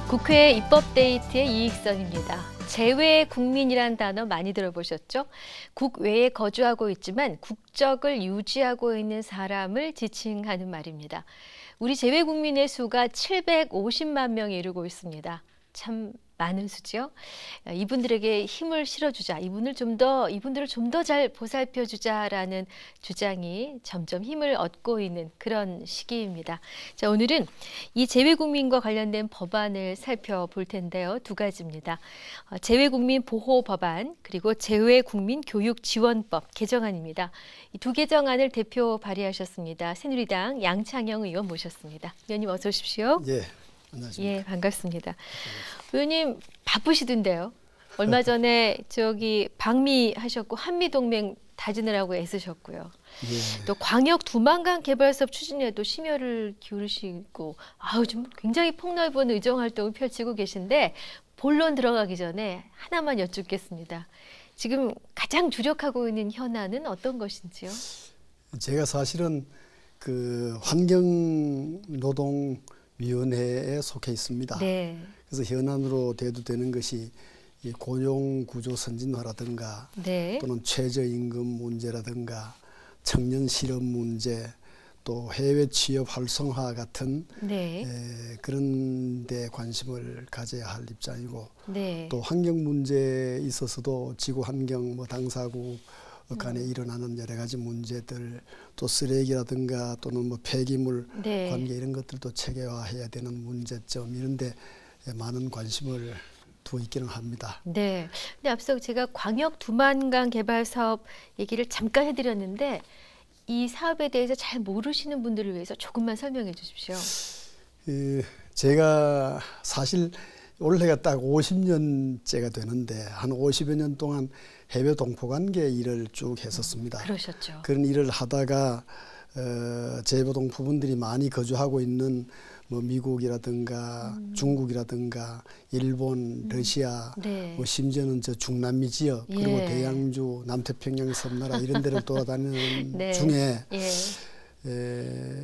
국회 입법데이트의 이익선입니다. 재외국민이란 단어 많이 들어보셨죠? 국외에 거주하고 있지만 국적을 유지하고 있는 사람을 지칭하는 말입니다. 우리 재외국민의 수가 750만 명에 이르고 있습니다. 참 많은 수죠. 이분들에게 힘을 실어주자, 이분들을 좀 더 잘 보살펴주자라는 주장이 점점 힘을 얻고 있는 그런 시기입니다. 자, 오늘은 이 재외국민과 관련된 법안을 살펴볼 텐데요. 두 가지입니다. 재외국민 보호 법안 그리고 재외국민 교육 지원법 개정안입니다. 이 두 개정안을 대표 발의하셨습니다. 새누리당 양창영 의원 모셨습니다. 의원님 어서 오십시오. 예. 안녕하십니까. 예, 반갑습니다. 의원님 바쁘시던데요. 얼마 전에 방미하셨고 한미동맹 다지느라고 애쓰셨고요. 예. 또 광역 두만강 개발 사업 추진에도 심혈을 기울이시고 좀 굉장히 폭넓은 의정 활동을 펼치고 계신데 본론 들어가기 전에 하나만 여쭙겠습니다. 지금 가장 주력하고 있는 현안은 어떤 것인지요? 제가 사실은 그 환경노동위원회에 속해 있습니다. 네. 그래서 현안으로 대두되는 것이 이 고용구조 선진화라든가 네. 또는 최저임금 문제라든가 청년 실업 문제 또 해외 취업 활성화 같은 네. 그런 데 관심을 가져야 할 입장이고 네. 또 환경 문제에 있어서도 지구 환경 당사국 간에 일어나는 여러 가지 문제들 또 쓰레기라든가 또는 폐기물 네. 관계 이런 것들도 체계화해야 되는 문제점 이런 데 많은 관심을 두고 있기는 합니다. 네. 근데 앞서 제가 광역 두만강 개발 사업 얘기를 잠깐 해드렸는데 이 사업에 대해서 잘 모르시는 분들을 위해서 조금만 설명해 주십시오. 제가 사실 올해가 딱 50년째가 되는데 한 50여 년 동안 해외 동포관계 일을 쭉 했었습니다. 그러셨죠. 그런 일을 하다가 재외동포분들이 많이 거주하고 있는 미국이라든가 중국이라든가 일본, 러시아, 네. 심지어는 중남미 지역 그리고 예. 대양주, 남태평양 섬나라 이런 데를 돌아다니는 네. 중에 예.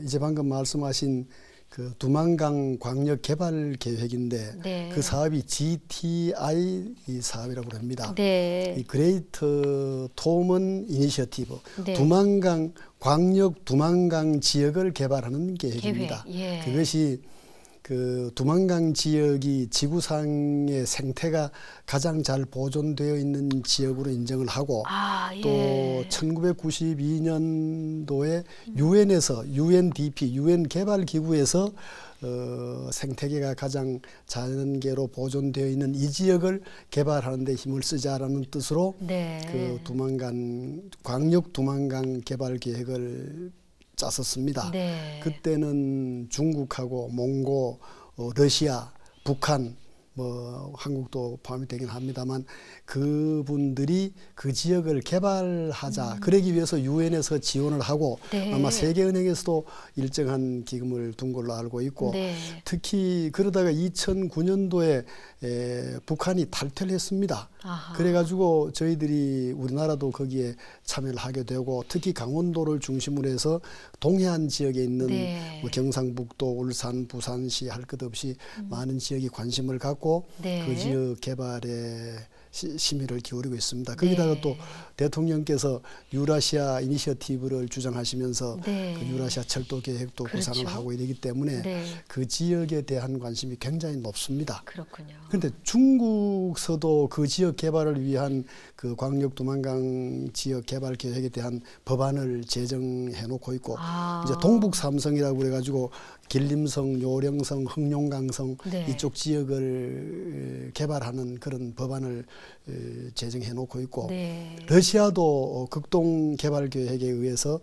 이제 방금 말씀하신 그 두만강 광역 개발 계획인데 네. 그 사업이 GTI 사업이라고 합니다. 네. 이 그레이트 토먼 이니셔티브 네. 광역 두만강 지역을 개발하는 계획입니다. 예. 그것이 그 두만강 지역이 지구상의 생태가 가장 잘 보존되어 있는 지역으로 인정을 하고 예. 또 1992년도에 유엔에서 UNDP 유엔 개발 기구에서 생태계가 가장 자연계로 보존되어 있는 이 지역을 개발하는 데 힘을 쓰자라는 뜻으로 네. 그 광역 두만강 개발 계획을 짰었습니다. 네. 그때는 중국하고 몽고, 러시아, 북한, 한국도 포함이 되긴 합니다만 그분들이 그 지역을 개발하자. 그러기 위해서 유엔에서 지원을 하고 네. 아마 세계은행에서도 일정한 기금을 둔 걸로 알고 있고 네. 특히 그러다가 2009년도에 북한이 탈퇴를 했습니다. 아하. 그래가지고 저희들이 우리나라도 거기에 참여를 하게 되고 특히 강원도를 중심으로 해서 동해안 지역에 있는 네. 경상북도, 울산, 부산시 할 것 없이 많은 지역이 관심을 갖고 네. 그 지역 개발에 심의를 기울이고 있습니다. 거기다가 또 대통령께서 유라시아 이니셔티브를 주장하시면서 네. 그 유라시아 철도 계획도 그렇죠. 구상을 하고 이러기 때문에 네. 그 지역에 대한 관심이 굉장히 높습니다. 그렇군요. 그런데 중국서도 그 지역 개발을 위한 그 광역 두만강 지역 개발 계획에 대한 법안을 제정해 놓고 있고 이제 동북 삼성이라고 그래가지고 길림성, 요령성, 흑룡강성 네. 이쪽 지역을 개발하는 그런 법안을 제정해 놓고 있고 네. 러시아도 극동 개발 계획에 의해서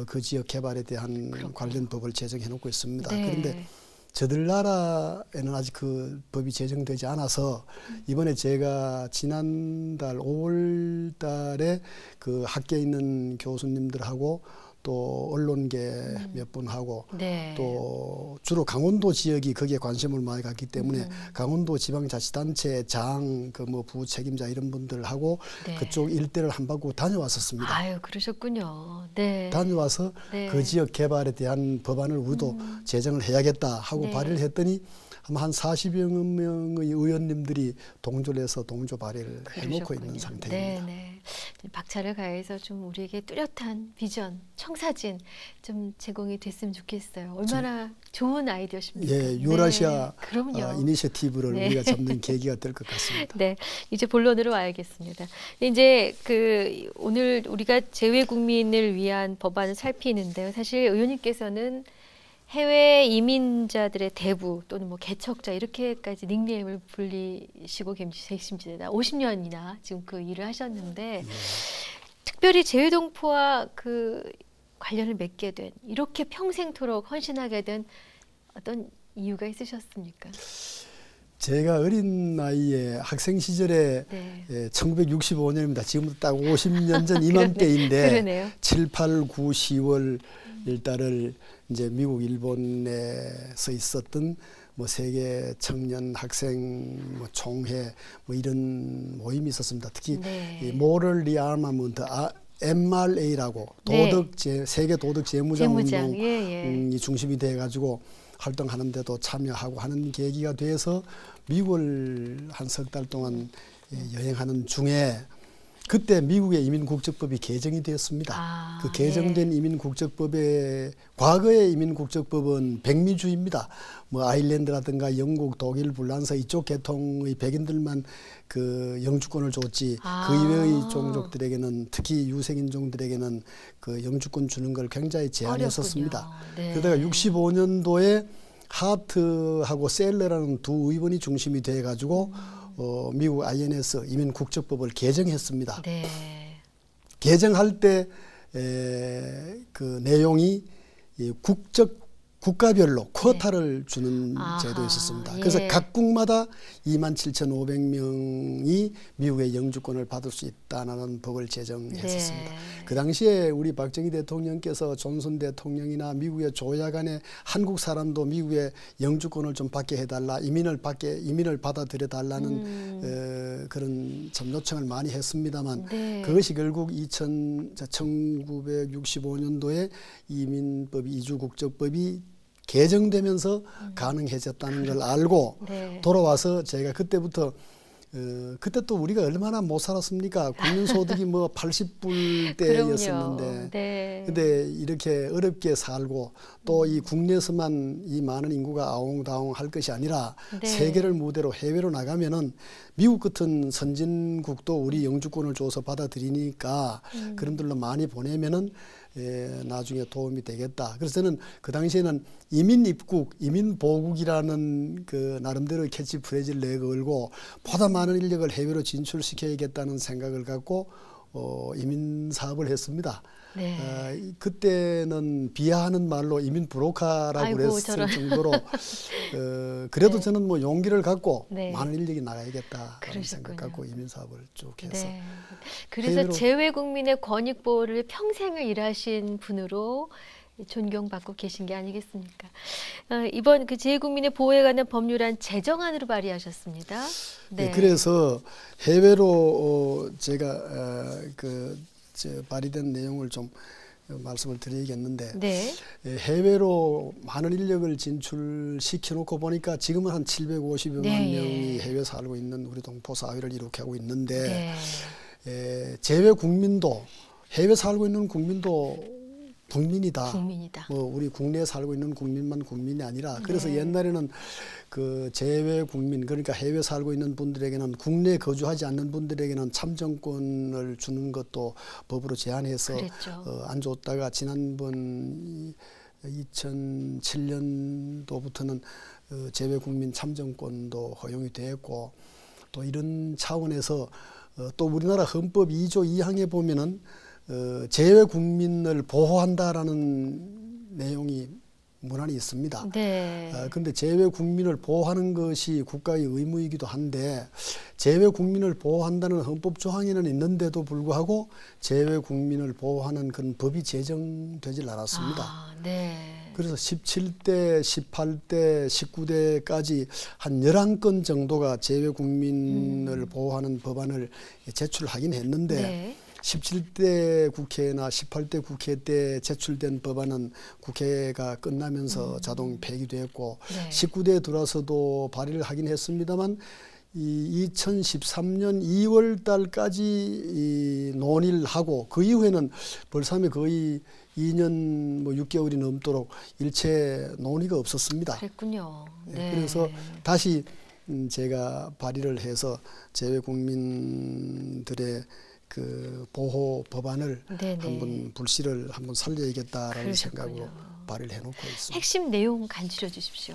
그 지역 개발에 대한 그렇군요. 관련 법을 제정해 놓고 있습니다. 네. 그런데 저들 나라에는 아직 그 법이 제정되지 않아서 이번에 제가 지난달 5월 달에 그 학계에 있는 교수님들하고 또 언론계 몇 분 하고 네. 또 주로 강원도 지역이 거기에 관심을 많이 갖기 때문에 강원도 지방자치단체 장, 그 뭐 부책임자 이런 분들하고 네. 그쪽 일대를 한 바퀴 다녀왔었습니다. 아유, 그러셨군요. 네. 다녀와서 네. 그 지역 개발에 대한 법안을 우리도 제정을 해야겠다 하고 네. 발의를 했더니 아마 한 40여 명의 의원님들이 동조를 해서 동조 발의를 해놓고 있는 상태입니다. 네. 박차를 가해서 좀 우리에게 뚜렷한 비전, 청사진 좀 제공이 됐으면 좋겠어요. 얼마나 좋은 아이디어십니까? 예, 유라시아 네. 그럼요. 이니셔티브를 네. 우리가 잡는 계기가 될 것 같습니다. 네, 이제 본론으로 와야겠습니다. 이제 그 오늘 우리가 재외 국민을 위한 법안을 살피는데요. 사실 의원님께서는 해외 이민자들의 대부 또는 뭐 개척자 이렇게까지 닉네임을 불리시고 계십니다. 50년이나 지금 그 일을 하셨는데 특별히 재외동포와 그 관련을 맺게 된 이렇게 평생토록 헌신하게 된 어떤 이유가 있으셨습니까? 제가 어린 나이에 학생 시절에 네. 1965년입니다. 지금부터 딱 50년 전 이맘때인데 그러네요. 7, 8, 9, 10월 일달을 이제 미국 일본에서 있었던 뭐 세계 청년 학생 뭐 총회 뭐 이런 모임이 있었습니다. 특히 네. 이 모럴 리아마먼트 MRA라고 네. 세계 도덕 재무장 운동이 예. 중심이 돼 가지고 활동하는데도 참여하고 하는 계기가 돼서 미국을 한 석 달 동안 여행하는 중에 그때 미국의 이민국적법이 개정이 되었습니다. 그 개정된 네. 이민국적법의 과거의 이민국적법은 백미주의입니다. 뭐 아일랜드라든가 영국, 독일, 불란서 이쪽 계통의 백인들만 그 영주권을 줬지 그 이외의 종족들에게는 특히 유색인종들에게는 그 영주권 주는 걸 굉장히 제한했었습니다. 네. 그러다가 65년도에 하트하고 셀러라는 두 의원이 중심이 돼 가지고 미국 INS 이민국적법을 개정했습니다. 네. 개정할 때 그 내용이 국가별로 쿼타를 주는 제도였었습니다. 그래서 각 국마다 27,500명이 미국의 영주권을 받을 수 있다는 법을 제정했었습니다. 네. 그 당시에 우리 박정희 대통령께서 존슨 대통령이나 미국의 조약안에 한국 사람도 미국의 영주권을 좀 받게 해달라, 이민을 받아들여 달라는 그런 참 요청을 많이 했습니다만 네. 그것이 결국 1965년도에 이민법 이주국적법이 개정되면서 가능해졌다는 걸 알고 네. 돌아와서 제가 그때부터 그때 또 우리가 얼마나 못 살았습니까? 국민소득이 뭐 80불 대였었는데 네. 근데 이렇게 어렵게 살고 또 이 국내에서만 이 많은 인구가 아웅다웅 할 것이 아니라 네. 세계를 무대로 해외로 나가면은 미국 같은 선진국도 우리 영주권을 줘서 받아들이니까 그런들로 많이 보내면은 나중에 도움이 되겠다. 그래서 저는 그 당시에는 이민 입국, 이민 보국이라는 그 나름대로 캐치프레이즈를 내걸고 보다 많은 인력을 해외로 진출시켜야겠다는 생각을 갖고 이민 사업을 했습니다. 네. 그때는 비하하는 말로 이민 브로커라고 그랬을 정도로 그래도 네. 저는 뭐 용기를 갖고 네. 많은 인력이 나가야겠다 하는 그러셨군요. 생각 갖고 이민 사업을 쭉 해서 네. 그래서 재외 국민의 권익 보호를 평생을 일하신 분으로 존경받고 계신 게 아니겠습니까? 이번 그 재외 국민의 보호에 관한 법률안 제정안으로 발의하셨습니다. 네. 그래서 해외로 제가 발의된 내용을 좀 말씀을 드리겠는데 네. 해외로 많은 인력을 진출시켜 놓고 보니까 지금은 한 750여만 명이 해외 살고 있는 우리 동포 사회를 이렇게 하고 있는데 재외 국민도 해외 살고 있는 국민도 국민이다. 뭐 우리 국내에 살고 있는 국민만 국민이 아니라 그래서 옛날에는 그 재외 국민 그러니까 해외 살고 있는 분들에게는 국내에 거주하지 않는 분들에게는 참정권을 주는 것도 법으로 제한해서 안 줬다가 지난번 2007년도부터는 재외 국민 참정권도 허용이 됐고 또 이런 차원에서 또 우리나라 헌법 2조 2항에 보면은 재외 국민을 보호한다라는 내용이 문안이 있습니다. 네. 그런데 재외 국민을 보호하는 것이 국가의 의무이기도 한데 재외 국민을 보호한다는 헌법 조항에는 있는데도 불구하고 재외 국민을 보호하는 그런 법이 제정되질 않았습니다. 네. 그래서 17대, 18대, 19대까지 한 11건 정도가 재외 국민을 보호하는 법안을 제출하긴 했는데 네. 17대 국회나 18대 국회 때 제출된 법안은 국회가 끝나면서 자동 폐기됐고 네. 19대에 들어와서도 발의를 하긴 했습니다만 이 2013년 2월 달까지 논의를 하고 그 이후에는 벌써 거의 2년 뭐 6개월이 넘도록 일체 논의가 없었습니다. 그랬군요. 네. 그래서 다시 제가 발의를 해서 재외 국민들의 그 보호 법안을 한번 불씨를 한번 살려야겠다라는 그러셨군요. 생각으로 발의를 해놓고 있습니다. 핵심 내용 간추려 주십시오.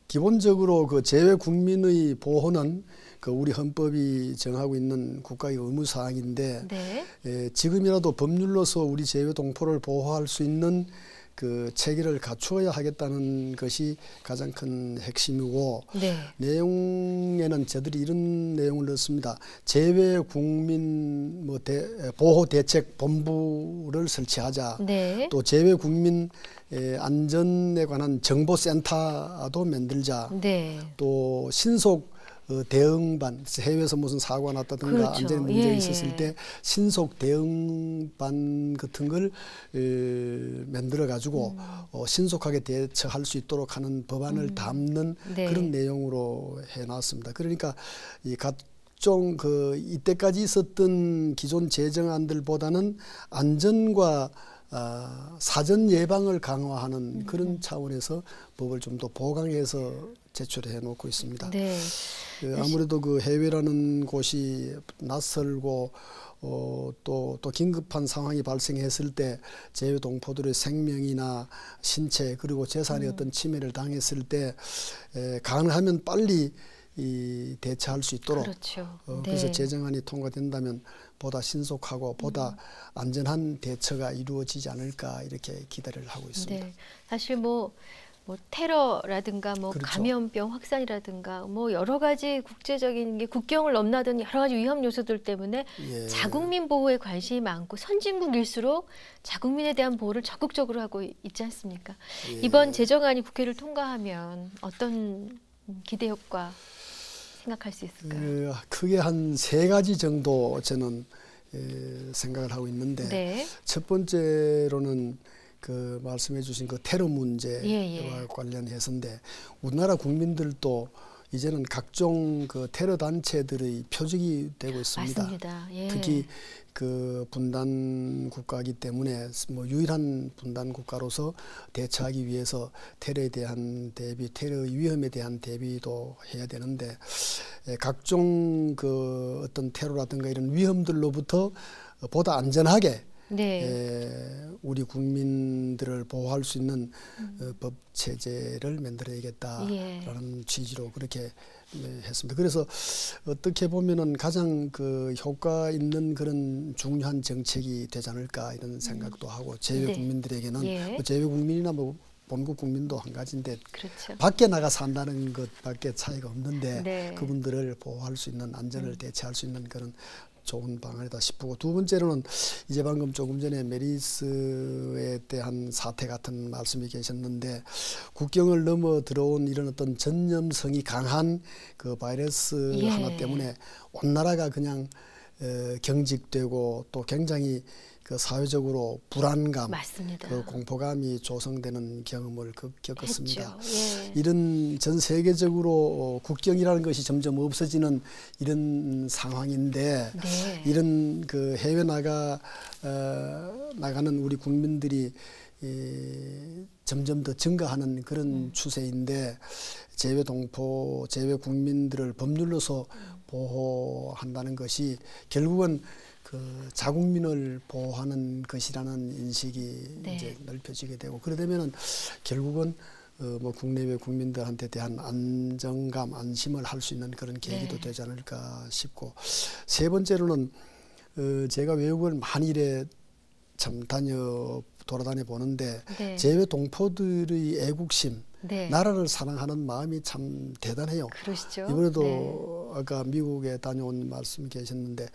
기본적으로 그 재외 국민의 보호는 그 우리 헌법이 정하고 있는 국가의 의무 사항인데 네. 지금이라도 법률로서 우리 재외 동포를 보호할 수 있는 그 체계를 갖추어야 하겠다는 것이 가장 큰 핵심이고 네. 내용에는 저들이 이런 내용을 넣습니다. 재외 국민 보호 대책 본부를 설치하자. 네. 또 재외 국민 안전에 관한 정보센터도 만들자. 네. 또 신속 대응반, 해외에서 무슨 사고가 났다든가 그렇죠. 안전에 문제가 있었을 때 신속 대응반 같은 걸 만들어 가지고 신속하게 대처할 수 있도록 하는 법안을 담는 네. 그런 내용으로 해놨습니다. 그러니까 이 각종 이때까지 있었던 기존 제정안들보다는 안전과 사전 예방을 강화하는 그런 차원에서 법을 좀 더 보강해서 제출해 놓고 있습니다. 네. 아무래도 그 해외라는 곳이 낯설고 또 긴급한 상황이 발생했을 때 재외 동포들의 생명이나 신체 그리고 재산의 어떤 침해를 당했을 때 가능하면 빨리 대처할 수 있도록 그렇죠. 그래서 제정안이 통과된다면 보다 신속하고 보다 안전한 대처가 이루어지지 않을까 이렇게 기대를 하고 있습니다. 네. 사실 뭐 테러라든가 그렇죠. 감염병 확산이라든가 여러 가지 국제적인 게 국경을 넘나드는 여러 가지 위험 요소들 때문에 자국민 보호에 관심이 많고 선진국일수록 자국민에 대한 보호를 적극적으로 하고 있지 않습니까? 이번 제정안이 국회를 통과하면 어떤 기대 효과 생각할 수 있을까요? 크게 한 3가지 정도 저는 생각을 하고 있는데 네. 첫 번째로는 그 말씀해 주신 그 테러 문제와 관련해서인데 우리나라 국민들도 이제는 각종 그 테러 단체들의 표적이 되고 있습니다. 맞습니다. 특히 그 분단 국가이기 때문에 유일한 분단 국가로서 대처하기 위해서 테러에 대한 대비, 테러 위험에 대한 대비도 해야 되는데 각종 그 어떤 테러라든가 이런 위험들로부터 보다 안전하게 우리 국민들을 보호할 수 있는 법 체제를 만들어야겠다라는 취지로 그렇게 했습니다. 그래서 어떻게 보면은 가장 그 효과 있는 그런 중요한 정책이 되지 않을까 이런 생각도 하고 재외 국민들에게는 재외 국민이나 본국 국민도 한 가지인데 그렇죠. 밖에 나가 산다는 것밖에 차이가 없는데 그분들을 보호할 수 있는 안전을 대체할 수 있는 그런 좋은 방안이다 싶고 두 번째로는 이제 방금 조금 전에 메리스에 대한 사태 같은 말씀이 계셨는데 국경을 넘어 들어온 이런 어떤 전염성이 강한 그 바이러스 하나 때문에 온 나라가 그냥 경직되고 또 굉장히 그 사회적으로 불안감, 그 공포감이 조성되는 경험을 겪었습니다. 이런 전 세계적으로 국경이라는 것이 점점 없어지는 이런 상황인데 이런 그 해외 나가는 우리 국민들이 점점 더 증가하는 그런 추세인데 재외 동포, 재외 국민들을 법률로서 보호한다는 것이 결국은 그 자국민을 보호하는 것이라는 인식이 이제 넓혀지게 되고 그러려면은 결국은 국내외 국민들한테 대한 안정감, 안심을 할 수 있는 그런 계기도 되지 않을까 싶고 세 번째로는 제가 외국을 많이 참 돌아다녀 보는데 네. 제외 동포들의 애국심, 네. 나라를 사랑하는 마음이 참 대단해요. 그러시죠. 이번에도 아까 미국에 다녀온 말씀 계셨는데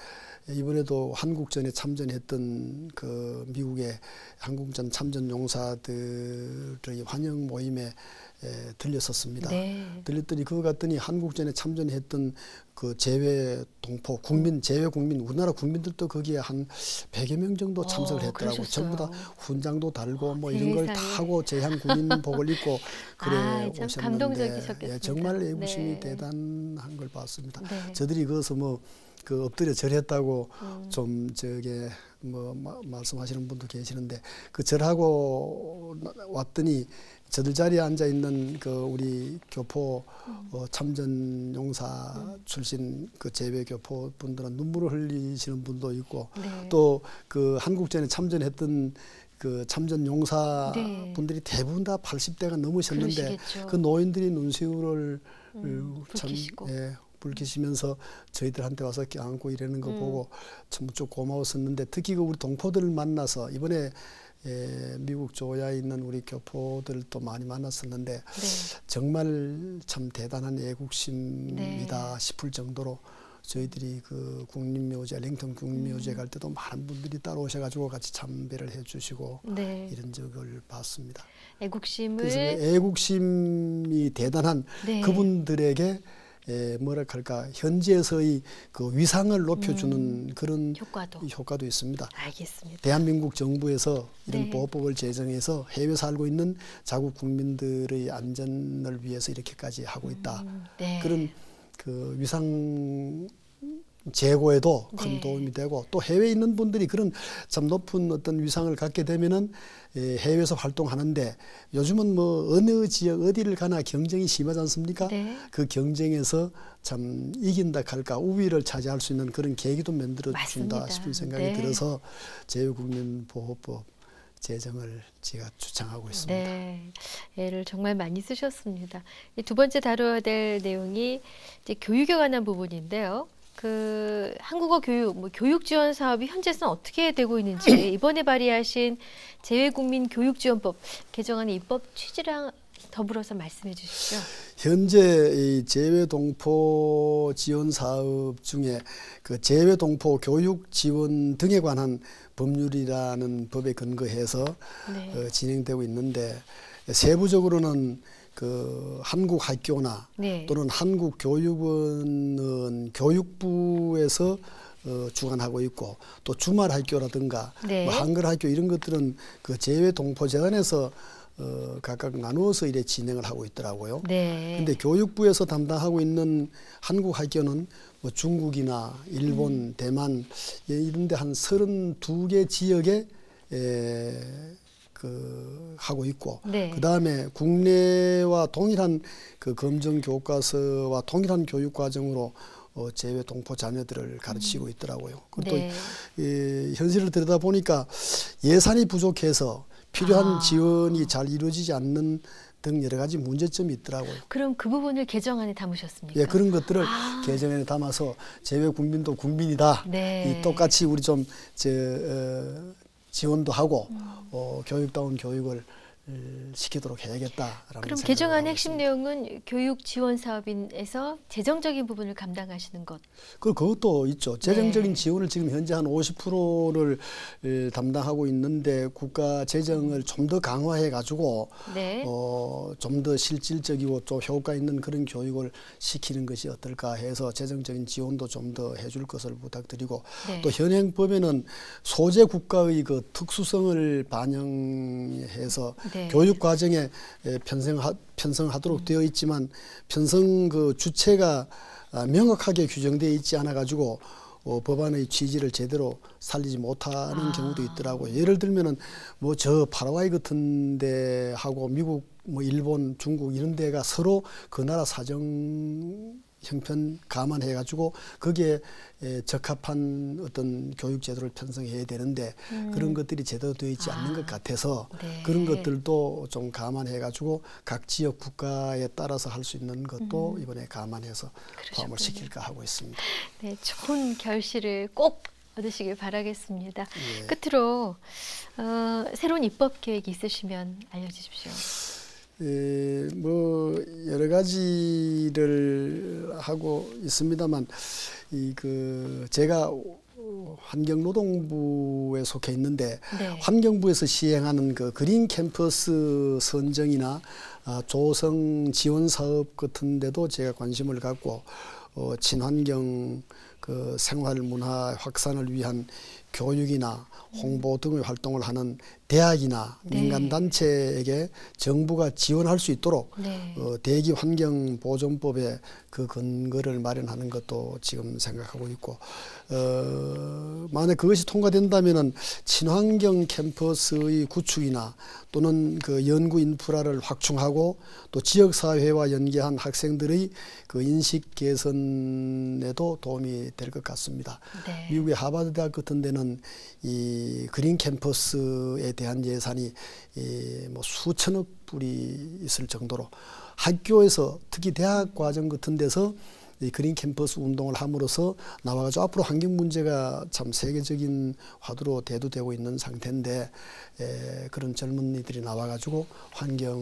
이번에도 한국전에 참전했던 그 미국의 한국전 참전 용사들의 환영 모임에 들렸었습니다. 네. 들렸더니 그거 같더니 한국전에 참전했던 그 제외 동포 제외 국민 우리나라 국민들도 거기에 한 100여 명 정도 참석을 했더라고. 그러셨어요. 전부 다 훈장도 달고 뭐 이런 걸 다 하고 제향 군인복을 입고 그래 참 오셨는데 감동적이셨겠습니다. 정말 애국심이 네. 대단한 걸 봤습니다. 네. 저들이 거기서 뭐 그 엎드려 절했다고 좀 저게 뭐 말씀하시는 분도 계시는데 그 절하고 왔더니 저들 자리에 앉아 있는 그 우리 교포 참전 용사 출신 그 제외 교포 분들은 눈물을 흘리시는 분도 있고 네. 또 그 한국전에 참전했던 그 참전 용사 네. 분들이 대부분 다 80대가 넘으셨는데 그러시겠죠. 그 노인들이 눈시울을 참 붉히시고. 붉히시면서 저희들한테 와서 껴안고 이러는 거 보고 참 좀 고마웠었는데 특히 그 우리 동포들을 만나서 이번에 미국 조야에 있는 우리 교포들도 많이 만났었는데 네. 정말 참 대단한 애국심이다 네. 싶을 정도로 저희들이 그 국립묘지 링턴 국립묘지에 갈 때도 많은 분들이 따라오셔가지고 같이 참배를 해주시고 네. 이런 적을 봤습니다. 애국심을 그래서 애국심이 대단한 네. 그분들에게 뭐랄까 현지에서의 그 위상을 높여주는 그런 효과도 있습니다. 알겠습니다. 대한민국 정부에서 이런 네. 보호법을 제정해서 해외 살고 있는 자국 국민들의 안전을 위해서 이렇게까지 하고 있다. 네. 그런 그 위상 제고에도 큰 네. 도움이 되고 또 해외에 있는 분들이 그런 참 높은 어떤 위상을 갖게 되면은 해외에서 활동하는데 요즘은 뭐 어느 지역 어디를 가나 경쟁이 심하지 않습니까? 네. 그 경쟁에서 참 이긴다 할까 우위를 차지할 수 있는 그런 계기도 만들어준다 맞습니다. 싶은 생각이 네. 들어서 제외국민보호법 제정을 제가 주창하고 있습니다. 네, 애를 정말 많이 쓰셨습니다. 두 번째 다뤄야 될 내용이 이제 교육에 관한 부분인데요. 그 한국어 교육, 교육 지원 사업이 현재는 어떻게 되고 있는지 이번에 발의하신 재외국민 교육지원법 개정안의 입법 취지랑 더불어서 말씀해 주시죠. 현재 이 재외동포 지원 사업 중에 그 재외동포 교육 지원 등에 관한 법률이라는 법에 근거해서 네. 진행되고 있는데 세부적으로는 그 한국 학교나 네. 또는 한국 교육원은 교육부에서 주관하고 있고 또 주말 학교라든가 네. 뭐 한글 학교 이런 것들은 그 재외동포재단에서 각각 나누어서 이래 진행을 하고 있더라고요. 네. 근데 교육부에서 담당하고 있는 한국 학교는 뭐 중국이나 일본, 대만 이런 데 한 32개 지역에 하고 있고 네. 그다음에 국내와 동일한 그 검정 교과서와 동일한 교육 과정으로 재외 동포 자녀들을 가르치고 있더라고요. 그리고 네. 또 현실을 들여다 보니까 예산이 부족해서 필요한 지원이 잘 이루어지지 않는 등 여러 가지 문제점이 있더라고요. 그럼 그 부분을 개정안에 담으셨습니까? 예, 그런 것들을 개정안에 담아서 재외 국민도 국민이다. 네. 이 똑같이 우리 좀 지원도 하고 교육다운 교육을 시키도록 해야겠다라는 그럼 생각을 개정안의 하고 핵심 있습니다. 내용은 교육 지원 사업인에서 재정적인 부분을 감당하시는 것. 그것도 있죠. 재정적인 네. 지원을 지금 현재 한 50%를 담당하고 있는데 국가 재정을 좀 더 강화해 가지고 네. 좀 더 실질적이고 좀 효과 있는 그런 교육을 시키는 것이 어떨까 해서 재정적인 지원도 좀 더 해줄 것을 부탁드리고 네. 또 현행법에는 소재 국가의 그 특수성을 반영해서 네. 교육 과정에 편성하도록 되어 있지만 편성 그 주체가 명확하게 규정되어 있지 않아 가지고 법안의 취지를 제대로 살리지 못하는 경우도 있더라고요. 예를 들면은 뭐 저 파라과이 같은 데하고 미국 뭐 일본, 중국 이런 데가 서로 그 나라 사정 형편 감안해 가지고 거기에 적합한 어떤 교육 제도를 편성해야 되는데 그런 것들이 제대로 되어 있지 않는 것 같아서 네. 그런 것들도 좀 감안해 가지고 각 지역 국가에 따라서 할 수 있는 것도 이번에 감안해서 포함을 시킬까 하고 있습니다. 네, 좋은 결실을 꼭 얻으시길 바라겠습니다. 예. 끝으로 새로운 입법 계획이 있으시면 알려주십시오. 뭐 여러 가지를 하고 있습니다만 제가 환경노동부에 속해 있는데 네. 환경부에서 시행하는 그 그린 캠퍼스 선정이나 조성 지원 사업 같은 데도 제가 관심을 갖고 친환경 그 생활 문화 확산을 위한 교육이나 홍보 등의 활동을 하는 대학이나 네. 민간단체에게 정부가 지원할 수 있도록 네. 대기 환경 보존법에 그 근거를 마련하는 것도 지금 생각하고 있고 만약 그것이 통과된다면은 친환경 캠퍼스의 구축이나 또는 그 연구 인프라를 확충하고 또 지역 사회와 연계한 학생들의 그 인식 개선에도 도움이 될 것 같습니다. 네. 미국의 하버드 대학 같은 데는 이 그린 캠퍼스에 대한 예산이 뭐 수천억 불이 있을 정도로 학교에서 특히 대학 과정 같은 데서 이 그린 캠퍼스 운동을 함으로써 나와가지고 앞으로 환경 문제가 참 세계적인 화두로 대두되고 있는 상태인데 그런 젊은이들이 나와가지고 환경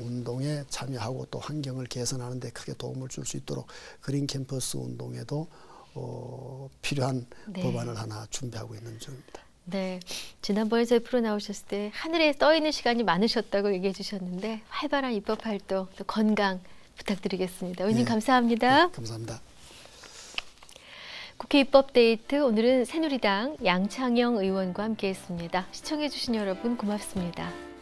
운동에 참여하고 또 환경을 개선하는 데 크게 도움을 줄 수 있도록 그린 캠퍼스 운동에도 필요한 네. 법안을 하나 준비하고 있는 중입니다. 네, 지난번에 저희 프로 나오셨을 때 하늘에 떠 있는 시간이 많으셨다고 얘기해 주셨는데 활발한 입법 활동, 또 건강 부탁드리겠습니다. 의원님 네. 감사합니다. 네, 감사합니다. 국회 입법데이트 오늘은 새누리당 양창영 의원과 함께했습니다. 시청해 주신 여러분 고맙습니다.